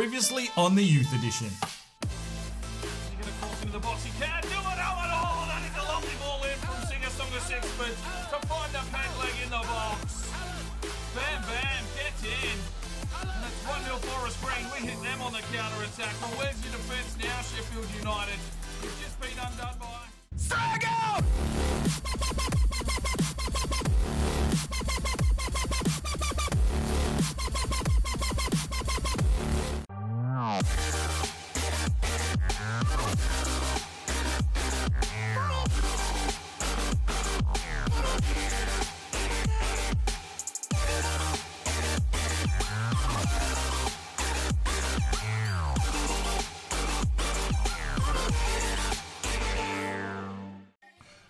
Previously on the Youth Edition. He's going to cross into the box. He can do it. Oh, that is a lovely ball in from Singer-Songer Sexpert to find the peg leg in the box. Bam, bam, get in. And it's 1-0 Forest Green. We hit them on the counter-attack. Well, where's your defence now, Sheffield United? You've just been undone by... Saga!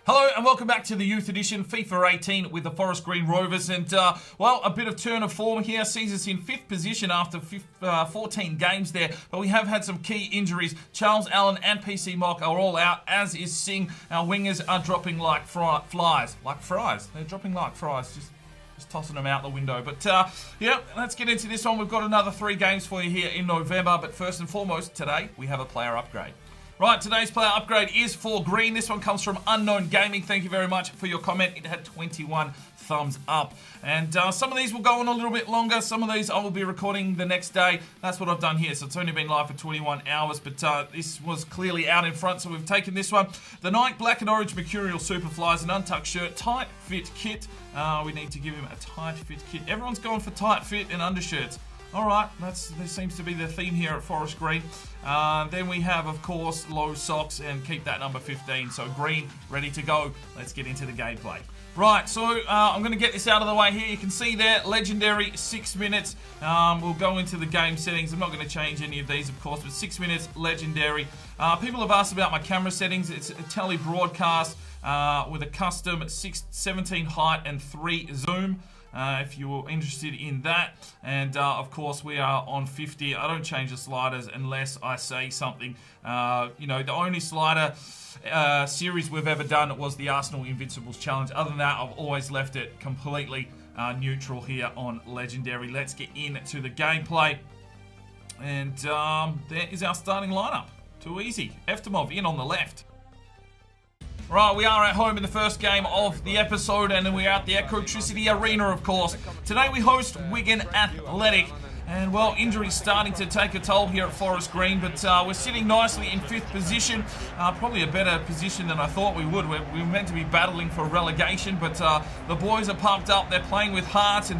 Hello and welcome back to the Youth Edition, FIFA 18 with the Forest Green Rovers. And, well, a bit of turn of form here sees us in 5th position after 14 games there. But we have had some key injuries. Charles Allen and PC Mock are all out, as is Singh. Our wingers are dropping like flies. Like fries. They're dropping like fries. Just tossing them out the window. But, yeah, let's get into this one. We've got another 3 games for you here in November. But first and foremost, today we have a player upgrade. Right, today's player upgrade is for Green. This one comes from Unknown Gaming. Thank you very much for your comment. It had 21 thumbs up. And some of these will go on a little bit longer. Some of these I will be recording the next day. That's what I've done here. So it's only been live for 21 hours. But this was clearly out in front, so we've taken this one. The Nike Black and Orange Mercurial Superflies, an untucked shirt, tight fit kit. We need to give him a tight fit kit. Everyone's going for tight fit and undershirts. All right, there seems to be the theme here at Forest Green. Then we have, of course, low socks and keep that number 15. So Green, ready to go. Let's get into the gameplay. Right, so I'm going to get this out of the way here. You can see there, legendary, 6 minutes. We'll go into the game settings. I'm not going to change any of these, of course, but 6 minutes, legendary. People have asked about my camera settings. It's a tele broadcast with a custom 17 height and 3 zoom. If you're interested in that. And of course we are on 50. I don't change the sliders unless I say something. You know, the only slider series we've ever done was the Arsenal Invincibles Challenge. Other than that, I've always left it completely neutral here on Legendary. Let's get into the gameplay. And there is our starting lineup. Too easy. Eftimov in on the left. Right, we are at home in the first game of the episode, and we are at the Ecotricity Arena, of course. Today we host Wigan Athletic, and, well, injuries starting to take a toll here at Forest Green, but we're sitting nicely in 5th position. Probably a better position than I thought we would. We were meant to be battling for relegation, but the boys are pumped up. They're playing with heart, and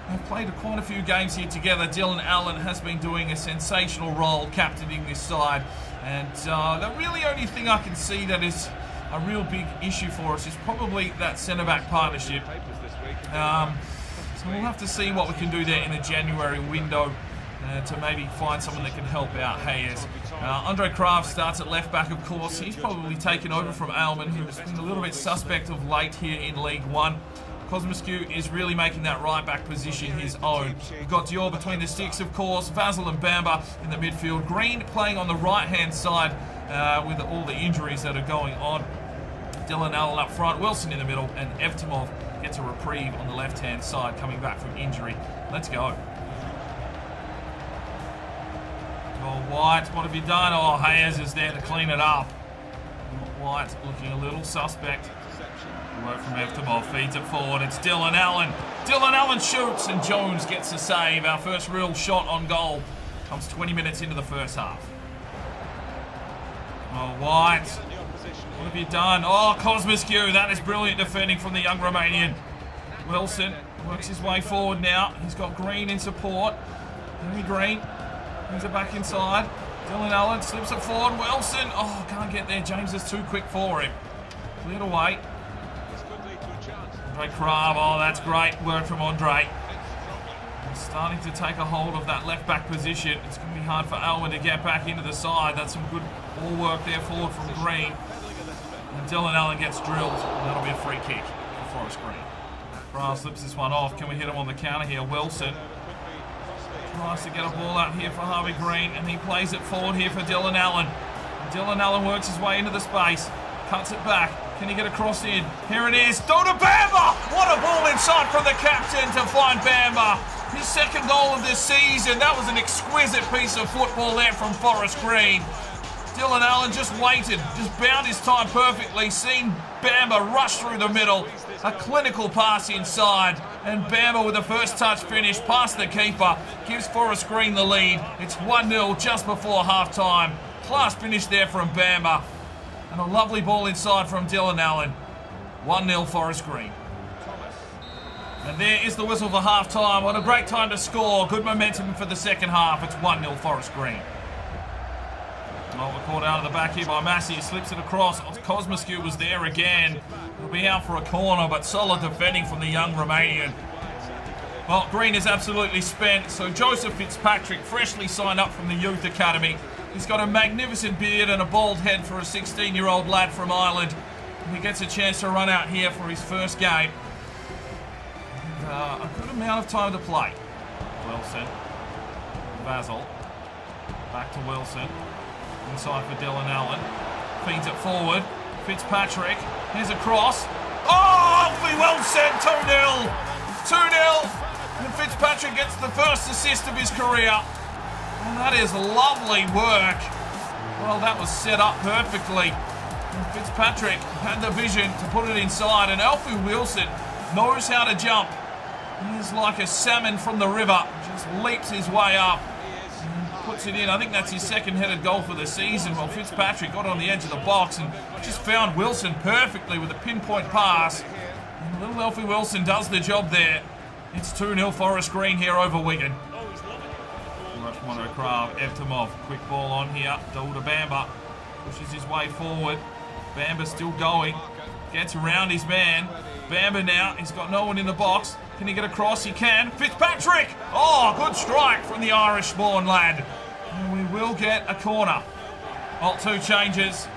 they've played quite a few games here together. Dylan Allen has been doing a sensational role captaining this side, and the really only thing I can see that is a real big issue for us is probably that centre-back partnership. So we'll have to see what we can do there in the January window to maybe find someone that can help out Hayes. Andre Kraft starts at left-back, of course. He's probably taken over from Aylman, who's been a little bit suspect of late here in League One. Cosmoscu is really making that right-back position his own. We've got Dior between the sticks, of course. Vasil and Bamba in the midfield. Green playing on the right-hand side with all the injuries that are going on. Dylan Allen up front, Wilson in the middle, and Eftimov gets a reprieve on the left-hand side coming back from injury. Let's go. Oh, White, what have you done? Oh, Hayes is there to clean it up. White looking a little suspect. Work from Eftimov, feeds it forward. It's Dylan Allen. Dylan Allen shoots, and Jones gets a save. Our first real shot on goal comes 20 minutes into the first half. Oh, White. What have you done? Oh, Cosmoscu. That is brilliant defending from the young Romanian. Wilson works his way forward now. He's got Green in support. Henry Green brings it back inside. Dylan Allen slips it forward. Wilson. Oh, can't get there. James is too quick for him. Cleared away. Andre Krav. Oh, that's great work from Andre. He's starting to take a hold of that left-back position. It's going to be hard for Alwyn to get back into the side. That's some good ball work there forward from Green. And Dylan Allen gets drilled. And that'll be a free kick for Forest Green. Brass slips this one off. Can we hit him on the counter here? Wilson tries to get a ball out here for Harvey Green, and he plays it forward here for Dylan Allen. And Dylan Allen works his way into the space. Cuts it back. Can he get a cross in? Here it is. Dota Bamba! What a ball inside from the captain to find Bamba. His second goal of this season. That was an exquisite piece of football there from Forest Green. Dylan Allen just waited, just bound his time perfectly, seen Bamba rush through the middle, a clinical pass inside, and Bamba with the first touch finish past the keeper gives Forest Green the lead. It's 1-0 just before half-time. Class finish there from Bamba, and a lovely ball inside from Dylan Allen. 1-0 Forest Green. And there is the whistle for half-time. What a great time to score. Good momentum for the second half. It's 1-0 Forest Green. Oh, we're caught out of the back here by Massey. He slips it across. Cosmoscu was there again. He'll be out for a corner, but solid defending from the young Romanian. Well, Green is absolutely spent. So Joseph Fitzpatrick, freshly signed up from the Youth Academy. He's got a magnificent beard and a bald head for a 16-year-old lad from Ireland. And he gets a chance to run out here for his first game. And, a good amount of time to play. Wilson. Basil. Back to Wilson. Inside for Dylan Allen. Feeds it forward. Fitzpatrick. Here's a cross. Oh, well said. 2-0. 2-0. And Fitzpatrick gets the first assist of his career. And that is lovely work. Well, that was set up perfectly. And Fitzpatrick had the vision to put it inside. And Alfie Wilson knows how to jump. He's like a salmon from the river. Just leaps his way up. Puts it in. I think that's his second-headed goal for the season. Well, Fitzpatrick got on the edge of the box and just found Wilson perfectly with a pinpoint pass. And little Alfie Wilson does the job there. It's 2-0 Forest Green here over Wigan. Krav, Evtimov, quick ball on here. Dauda Bamba pushes his way forward. Bamba still going. Gets around his man. Bamba now, he's got no one in the box. Can he get across? He can. Fitzpatrick! Oh, good strike from the Irish-born lad. And we will get a corner. Well, two changes.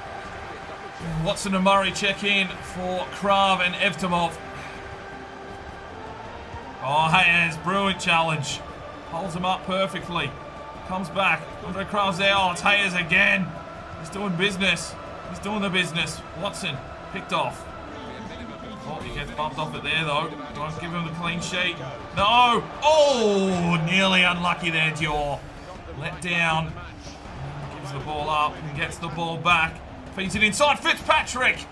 Watson and Murray check in for Krav and Evtimov. Oh, Hayes, brilliant challenge. Holds him up perfectly. Comes back. Andre Krav's there. Oh, it's Hayes again. He's doing business. He's doing the business. Watson picked off. Oh, he gets bumped off it there, though. Won't give him the clean sheet. No! Oh, nearly unlucky there, Dior. Let down. Gives the ball up and gets the ball back. Feeds it inside. Fitzpatrick!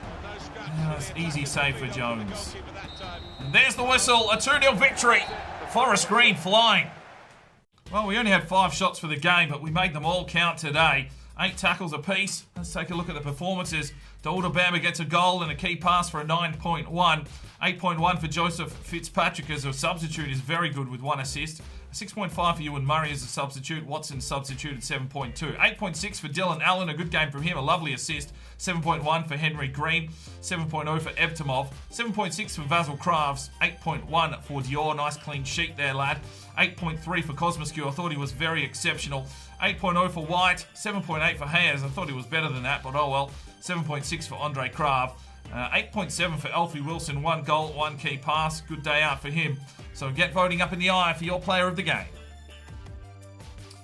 That's easy save for Jones. And there's the whistle. A 2-0 victory. Forest Green flying. Well, we only had 5 shots for the game, but we made them all count today. 8 tackles apiece. Let's take a look at the performances. Dauda Bamba gets a goal and a key pass for a 9.1. 8.1 for Joseph Fitzpatrick as a substitute is very good with 1 assist. 6.5 for Ewan Murray as a substitute. Watson substituted 7.2. 8.6 for Dylan Allen, a good game from him, a lovely assist. 7.1 for Henry Green. 7.0 for Evtimov. 7.6 for Vasil Kravs. 8.1 for Dior, nice clean sheet there, lad. 8.3 for Cosmoscu, I thought he was very exceptional. 8.0 for White. 7.8 for Hayes, I thought he was better than that, but oh well. 7.6 for Andre Krav. 8.7 for Alfie Wilson, 1 goal, 1 key pass. Good day out for him. So get voting up in the eye for your player of the game.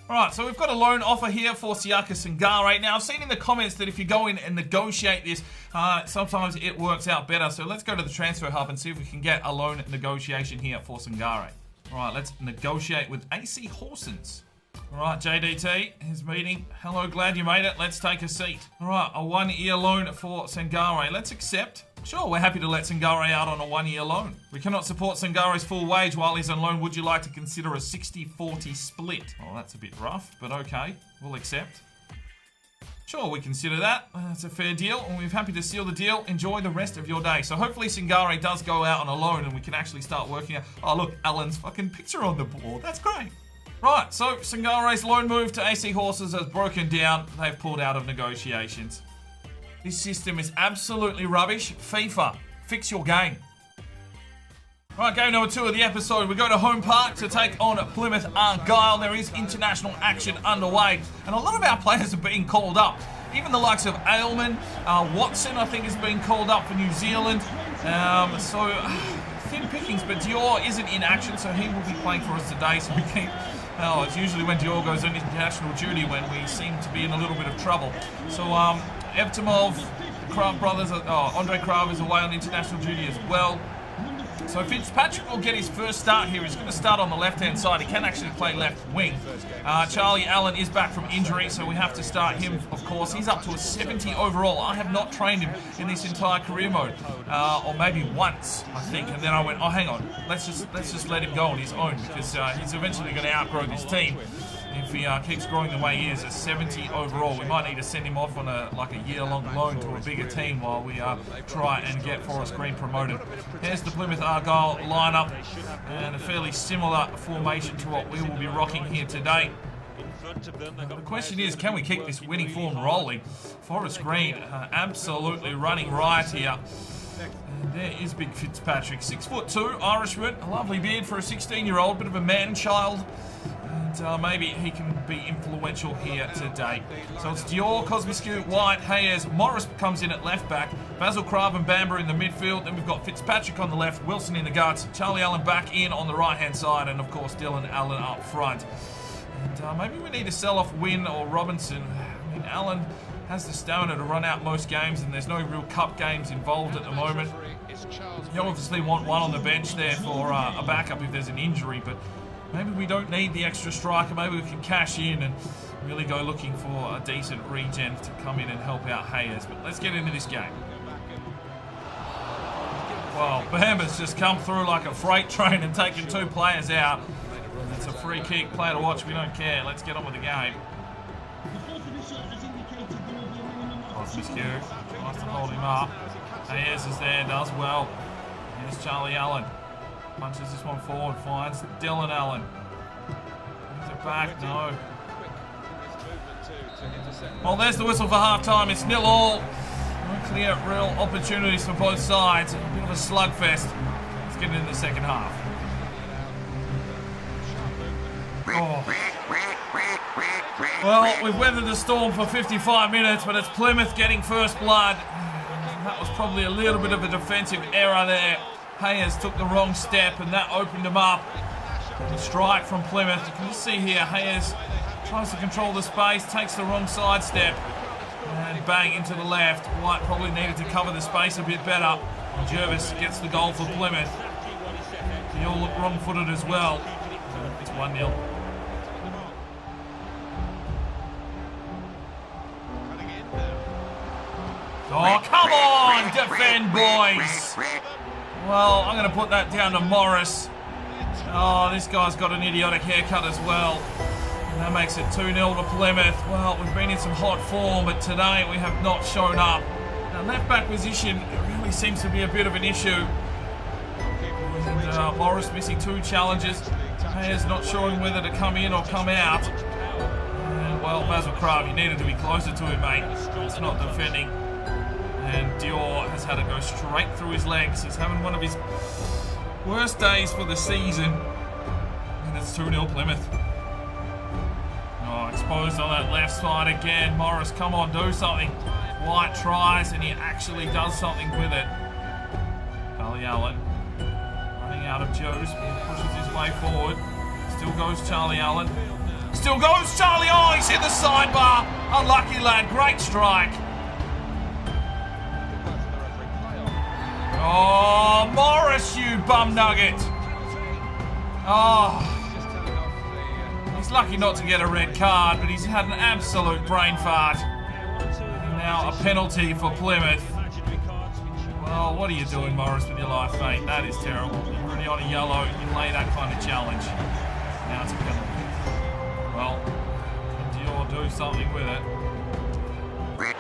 Alright, so we've got a loan offer here for Siaka Sangare. Now, I've seen in the comments that if you go in and negotiate this, sometimes it works out better. So let's go to the transfer hub and see if we can get a loan negotiation here for Sangare. Alright, let's negotiate with AC Horsens. Alright, JDT, his meeting. Hello, glad you made it. Let's take a seat. Alright, a 1-year loan for Sangare. Let's accept. Sure, we're happy to let Sangare out on a 1-year loan. We cannot support Sangare's full wage while he's on loan. Would you like to consider a 60-40 split? Oh, that's a bit rough, but okay. We'll accept. Sure, we consider that. That's a fair deal, and we're happy to seal the deal. Enjoy the rest of your day. So hopefully Sangare does go out on a loan and we can actually start working out. Oh, look, Alan's fucking picture on the board. That's great. Right, so Sangare's loan move to AC Horses has broken down. They've pulled out of negotiations. This system is absolutely rubbish. FIFA, fix your game. Right, game number 2 of the episode. We go to Home Park to take on Plymouth Argyle. There is international action underway, and a lot of our players are being called up. Even the likes of Aylman, Watson, I think, is being called up for New Zealand. Thin pickings, but Dior isn't in action, so he will be playing for us today. So we keep. Oh, it's usually when Dior goes on international duty when we seem to be in a little bit of trouble. So, Evtimov, Krav brothers, Andre Krav is away on international duty as well. So Fitzpatrick will get his first start here. He's going to start on the left-hand side. He can actually play left wing. Charlie Allen is back from injury, so we have to start him, of course. He's up to a 70 overall. I have not trained him in this entire career mode, or maybe once, I think. And then I went, oh, hang on, let's just let him go on his own, because he's eventually going to outgrow this team. If he keeps growing the way he is, at 70 overall, we might need to send him off on a year-long loan to a bigger team while we try and get Forest Green promoted. Here's the Plymouth Argyle lineup, and a fairly similar formation to what we will be rocking here today. The question is, can we keep this winning form rolling? Forest Green absolutely running riot here. And there is Big Fitzpatrick, 6'2", Irishman, a lovely beard for a 16-year-old, bit of a man-child. And maybe he can be influential here today. So it's Dior, Cosmiscu, White, Hayes, Morris comes in at left back, Basil Crabb and Bamber in the midfield. Then we've got Fitzpatrick on the left, Wilson in the guts, Charlie Allen back in on the right-hand side, and of course Dylan Allen up front. And maybe we need to sell off Wynn or Robinson. I mean, Allen has the stamina to run out most games, and there's no real cup games involved at the moment. You obviously want one on the bench there for a backup if there's an injury, but maybe we don't need the extra striker. Maybe we can cash in and really go looking for a decent regen to come in and help out Hayes. But let's get into this game. Well, Bamber's just come through like a freight train and taken 2 players out. It's a free kick, player to watch, we don't care. Let's get on with the game. Miscue tries to hold him up. Hayes is there, does well. Here's Charlie Allen. Punches this one forward, finds Dylan Allen. Brings it back, no. Well, there's the whistle for half-time. It's 0-0. No clear, real opportunities for both sides. A bit of a slugfest. Let's get into the second half. Oh. Well, we've weathered the storm for 55 minutes, but it's Plymouth getting first blood. That was probably a little bit of a defensive error there. Hayes took the wrong step, and that opened him up. The strike from Plymouth. You can just see here, Hayes tries to control the space, takes the wrong side step, and bang into the left. White probably needed to cover the space a bit better. And Jervis gets the goal for Plymouth. They all look wrong-footed as well. It's 1-0. Oh, come on! Defend, boys! Well, I'm going to put that down to Morris. Oh, this guy's got an idiotic haircut as well. And that makes it 2-0 to Plymouth. Well, we've been in some hot form, but today we have not shown up. Now, left-back position really seems to be a bit of an issue. And, Morris missing 2 challenges. Hayes not showing whether to come in or come out. And, well, Basil Crabb, you needed to be closer to him, mate. It's not defending. And Dior has had to go straight through his legs. He's having one of his worst days for the season. And it's 2-0 Plymouth. Oh, exposed on that left side again. Morris, come on, do something. White tries, and he actually does something with it. Charlie Allen running out of juice. Pushes his way forward. Still goes Charlie Allen. Still goes Charlie. Oh, he's hit the sidebar. Unlucky lad. Great strike. Oh, Morris, you bum nugget. Oh, he's lucky not to get a red card, but he's had an absolute brain fart. And now a penalty for Plymouth. Well, what are you doing, Morris, with your life, mate? That is terrible. You're already on a yellow. You lay that kind of challenge. Now it's a penalty. Well, can Dior do something with it?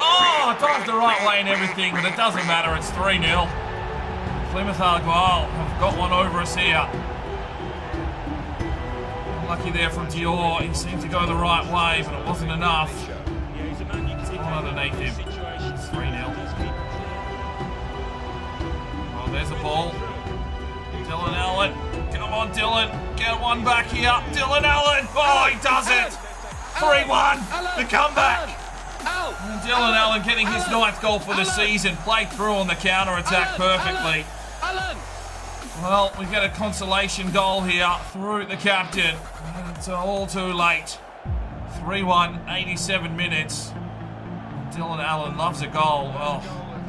Oh, dives the right way and everything, but it doesn't matter. It's 3-0. Plymouth Argyle have got one over us here. Lucky there from Dior. He seemed to go the right way, but it wasn't enough. It's all underneath him. It's 3-0. Well, there's a ball. Dylan Allen. Come on, Dylan. Get one back here. Dylan Allen. Oh, he does it. 3-1. The comeback. And Dylan Allen getting his 9th goal for the season. Played through on the counter-attack perfectly. Well, we get a consolation goal here through the captain. It's all too late. 3-1, 87 minutes. Dylan Allen loves a goal. Well,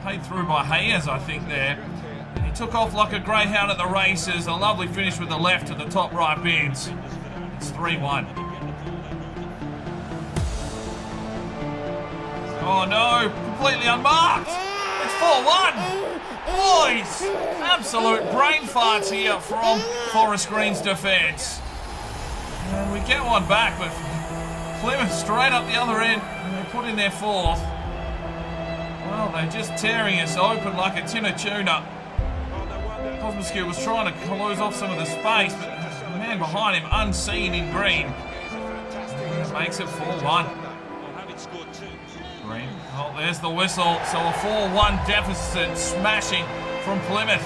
paid through by Hayes, I think, there. And he took off like a greyhound at the races. A lovely finish with the left to the top right bins. It's 3-1. Oh no, completely unmarked. It's 4-1. Boys, absolute brain farts here from Forest Green's defence. And we get one back, but Plymouth straight up the other end, and they put in their fourth. Well, they're just tearing us open like a tin of tuna. Cosmoscue was trying to close off some of the space, but the man behind him, unseen in green, makes it 4-1. Green. Oh, there's the whistle. So a 4-1 deficit smashing from Plymouth.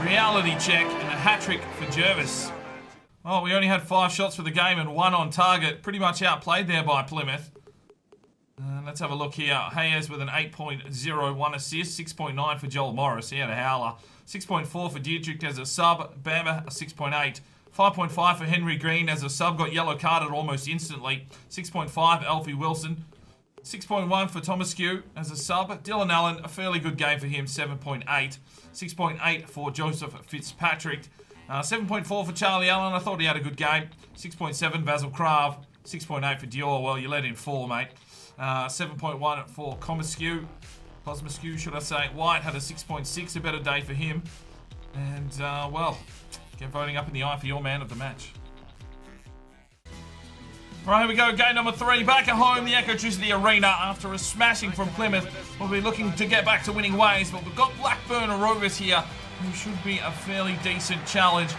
Reality check and a hat-trick for Jervis. Oh, we only had 5 shots for the game and 1 on target. Pretty much outplayed there by Plymouth. Let's have a look here. Hayes with an 8.01 assist, 6.9 for Joel Morris. He had a howler. 6.4 for Dietrich as a sub. Bamber, a 6.8. 5.5 for Henry Green as a sub. Got yellow carded almost instantly. 6.5 Alfie Wilson. 6.1 for Thomascue as a sub. Dylan Allen, a fairly good game for him, 7.8. 6.8 for Joseph Fitzpatrick. 7.4 for Charlie Allen. I thought he had a good game. 6.7 Basil Krav. 6.8 for Dior. Well, you let in 4, mate. 7.1 for Cosmoscue, should I say. White had a 6.6, a better day for him. And, well, get voting up in the eye for your man of the match. Right, here we go. Game number 3. Back at home, the Ecotricity Arena. After a smashing from Plymouth, we'll be looking to get back to winning ways. But we've got Blackburn Rovers here, who should be a fairly decent challenge.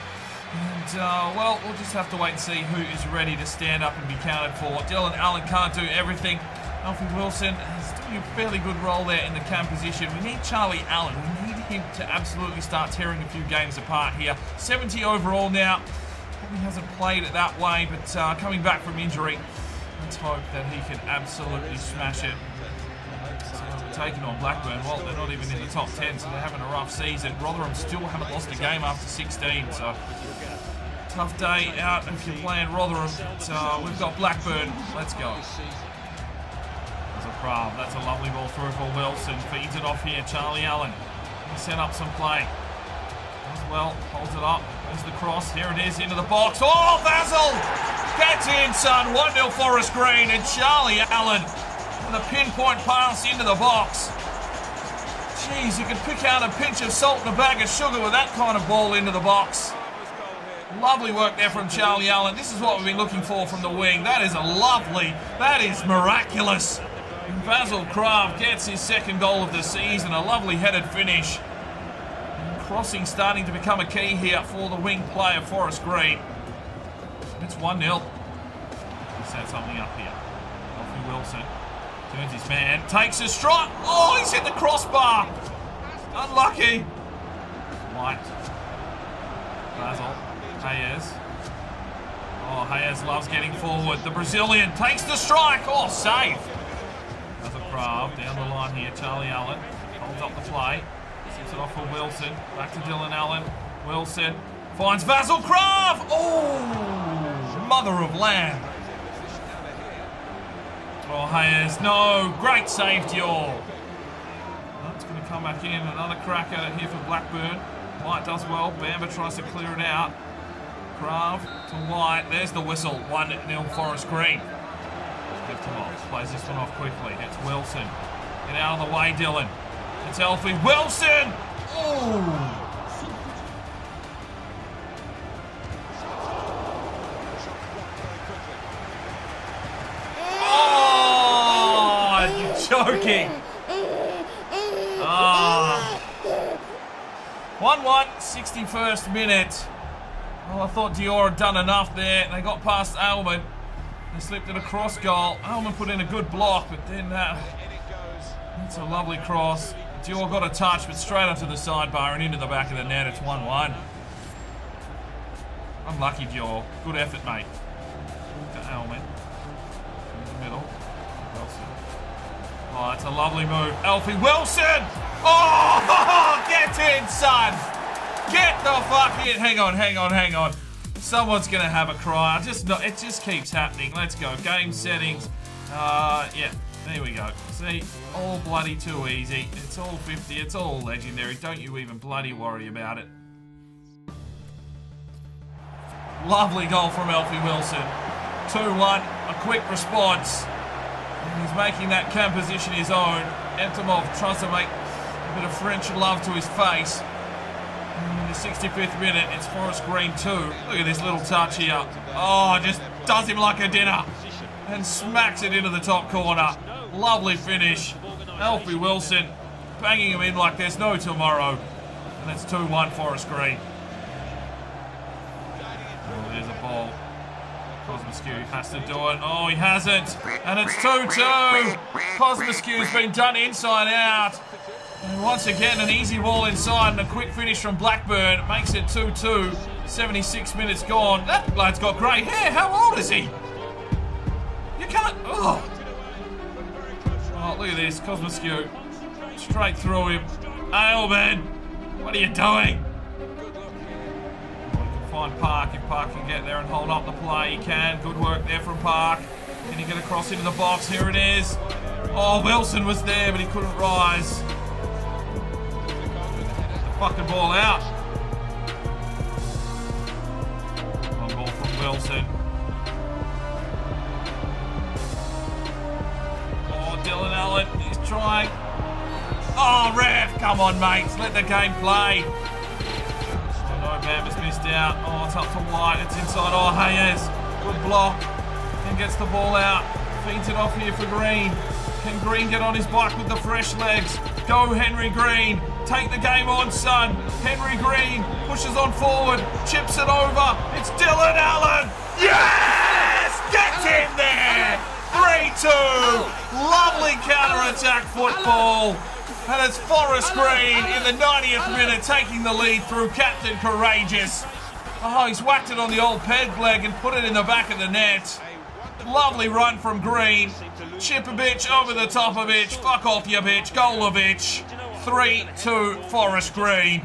And, well, we'll just have to wait and see who is ready to stand up and be counted for. Dylan Allen can't do everything. Alfie Wilson is doing a fairly good role there in the cam position. We need Charlie Allen. We need him to absolutely start tearing a few games apart here. 70 overall now. Probably hasn't played it that way, but coming back from injury, let's hope that he can absolutely smash it. So we're taking on Blackburn. Well, they're not even in the top 10, so they're having a rough season. Rotherham still haven't lost a game after 16, so tough day out if you're playing Rotherham. But, we've got Blackburn. Let's go. That's a lovely ball through for Wilson. Feeds it off here. Charlie Allen. He set up some play. As well, holds it up. There's the cross. Here it is into the box. Oh, Basil! Gets in, son. 1-0 Forest Green. And Charlie Allen with a pinpoint pass into the box. Jeez, you could pick out a pinch of salt and a bag of sugar with that kind of ball into the box. Lovely work there from Charlie Allen. This is what we've been looking for from the wing. That is that is miraculous. And Basil Kraft gets his second goal of the season. A lovely headed finish. And crossing starting to become a key here for the wing player, Forest Green. It's 1-0. He set something up here. Alfie Wilson turns his man, takes a strike. Oh, he's hit the crossbar. Unlucky. White. Basil. Hayes. Oh, Hayes loves getting forward. The Brazilian takes the strike. Oh, save. Basil Kraft down the line here. Charlie Allen holds up the play. Sends it off for Wilson. Back to Dylan Allen. Wilson finds Basil Kraft. Oh, mother of land. Oh, Hayes. No. Great save, Dior. That's going to come back in. Another crack at it here for Blackburn. White does well. Bamber tries to clear it out. Kraft to White. There's the whistle. 1-0 Forest Green. Plays this one off quickly. It's Wilson. Get out of the way, Dylan. It's Alfie Wilson. Oh! Oh! You're joking. 1-1, 61st minute. Well, I thought Dior had done enough there. They got past Aylman. They slipped it across goal. Aylman put in a good block, but then that's a lovely cross. Dior got a touch, but straight onto the sidebar and into the back of the net. It's 1-1. Unlucky, Dior. Good effort, mate. To Aylman. In the middle. Wilson. Oh, that's a lovely move. Alfie Wilson! Oh, get in, son! Get the fuck in! Hang on. Someone's gonna have a cry. It just keeps happening. Let's go. Game settings. Yeah. There we go. See, all bloody too easy. It's all 50. It's all legendary. Don't you even bloody worry about it. Lovely goal from Alfie Wilson. 2-1. A quick response. And he's making that cam position his own. Eftimov tries to make a bit of French love to his face. In the 65th minute, it's Forest Green 2. Look at this little touch here. Oh, just does him like a dinner. And smacks it into the top corner. Lovely finish. Alfie Wilson banging him in like there's no tomorrow. And it's 2-1 Forest Green. Oh, there's a ball. Cosmoskew has to do it. Oh, he hasn't. And it's 2-2. Cosmoskew's been done inside out. And once again, an easy ball inside and a quick finish from Blackburn. Makes it 2-2. 76 minutes gone. That lad's got grey hair. How old is he? You can't... Oh, oh look at this. Cosmoskew. Straight through him. Ailman, what are you doing? Find Park. If Park can get there and hold up the play, he can. Good work there from Park. Can he get across into the box? Here it is. Oh, Wilson was there, but he couldn't rise. The fucking ball out. Long ball from Wilson. Oh, Dylan Allen, he's trying. Oh, ref, come on, mates. Let the game play. Bam has missed out. Oh, it's up to White. It's inside. Oh, Hayes. Good block. And gets the ball out. Feeds it off here for Green. Can Green get on his bike with the fresh legs? Go, Henry Green. Take the game on, son. Henry Green pushes on forward. Chips it over. It's Dylan Allen. Yes! Get in there! 3-2. Lovely counter-attack football. And it's Forest Green in the 90th minute taking the lead through Captain Courageous. Oh, he's whacked it on the old peg leg and put it in the back of the net. Lovely run from Green. Chip a bitch over the top of bitch. Fuck off you bitch. Goal of bitch. 3-2 Forest Green.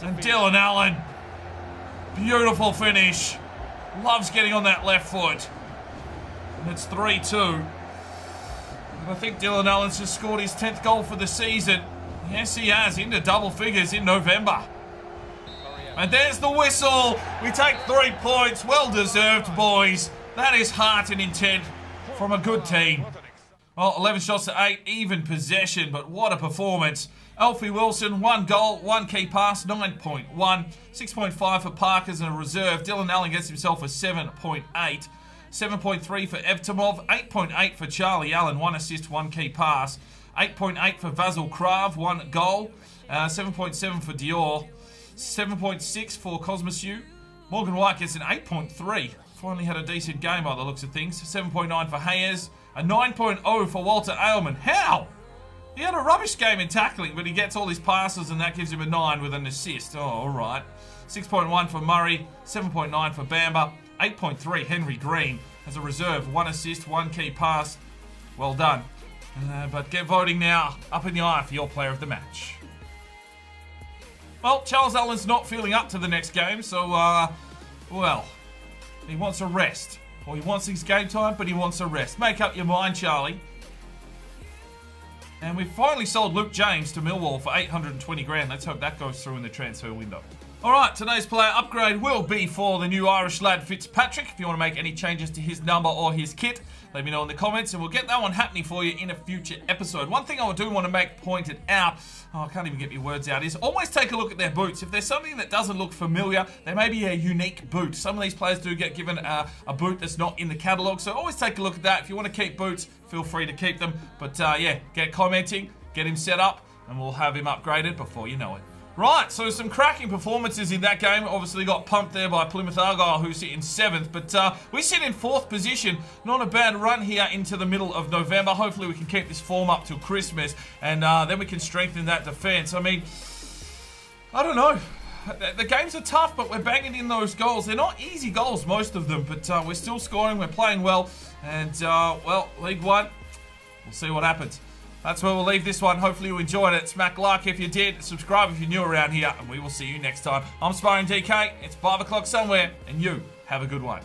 And Dylan Allen. Beautiful finish. Loves getting on that left foot. And it's 3-2. I think Dylan Allen's just scored his 10th goal for the season. Yes, he has, into double figures in November. And there's the whistle. We take 3 points. Well deserved, boys. That is heart and intent from a good team. Well, 11 shots to 8, even possession, but what a performance. Alfie Wilson, 1 goal, 1 key pass, 9.1. 6.5 for Parkers and a reserve. Dylan Allen gets himself a 7.8. 7.3 for Eftimov, 8.8 for Charlie Allen, 1 assist, 1 key pass. 8.8 for Vasil Krav, 1 goal. 7.7 for Dior. 7.6 for Cosmoskew. Morgan White gets an 8.3. Finally had a decent game by the looks of things. 7.9 for Hayes. A 9.0 for Walter Ailman. How? He had a rubbish game in tackling, but he gets all his passes and that gives him a 9 with an assist. Oh, alright. 6.1 for Murray. 7.9 for Bamba. 8.3 Henry Green as a reserve. 1 assist, 1 key pass. Well done. But get voting now. Up in the eye for your player of the match. Well, Charles Allen's not feeling up to the next game, so, well, he wants a rest. Or he wants his game time, but he wants a rest. Make up your mind, Charlie. And we've finally sold Luke James to Millwall for 820 grand. Let's hope that goes through in the transfer window. Alright, today's player upgrade will be for the new Irish lad Fitzpatrick. If you want to make any changes to his number or his kit, let me know in the comments and we'll get that one happening for you in a future episode. One thing I do want to make pointed out, I can't even get my words out, is always take a look at their boots. If there's something that doesn't look familiar, there may be a unique boot. Some of these players do get given a boot that's not in the catalogue, so always take a look at that. If you want to keep boots, feel free to keep them. But yeah, get commenting, get him set up, and we'll have him upgraded before you know it. Right, so some cracking performances in that game. Obviously got pumped there by Plymouth Argyle, who sit in 7th. But we sit in 4th position. Not a bad run here into the middle of November. Hopefully we can keep this form up till Christmas. And then we can strengthen that defence. I mean, I don't know. The games are tough, but we're banging in those goals. They're not easy goals, most of them. But we're still scoring. We're playing well. And, well, League One, we'll see what happens. That's where we'll leave this one. Hopefully you enjoyed it. Smack like if you did. Subscribe if you're new around here. And we will see you next time. I'm Sparring DK. It's 5 o'clock somewhere. And you have a good one.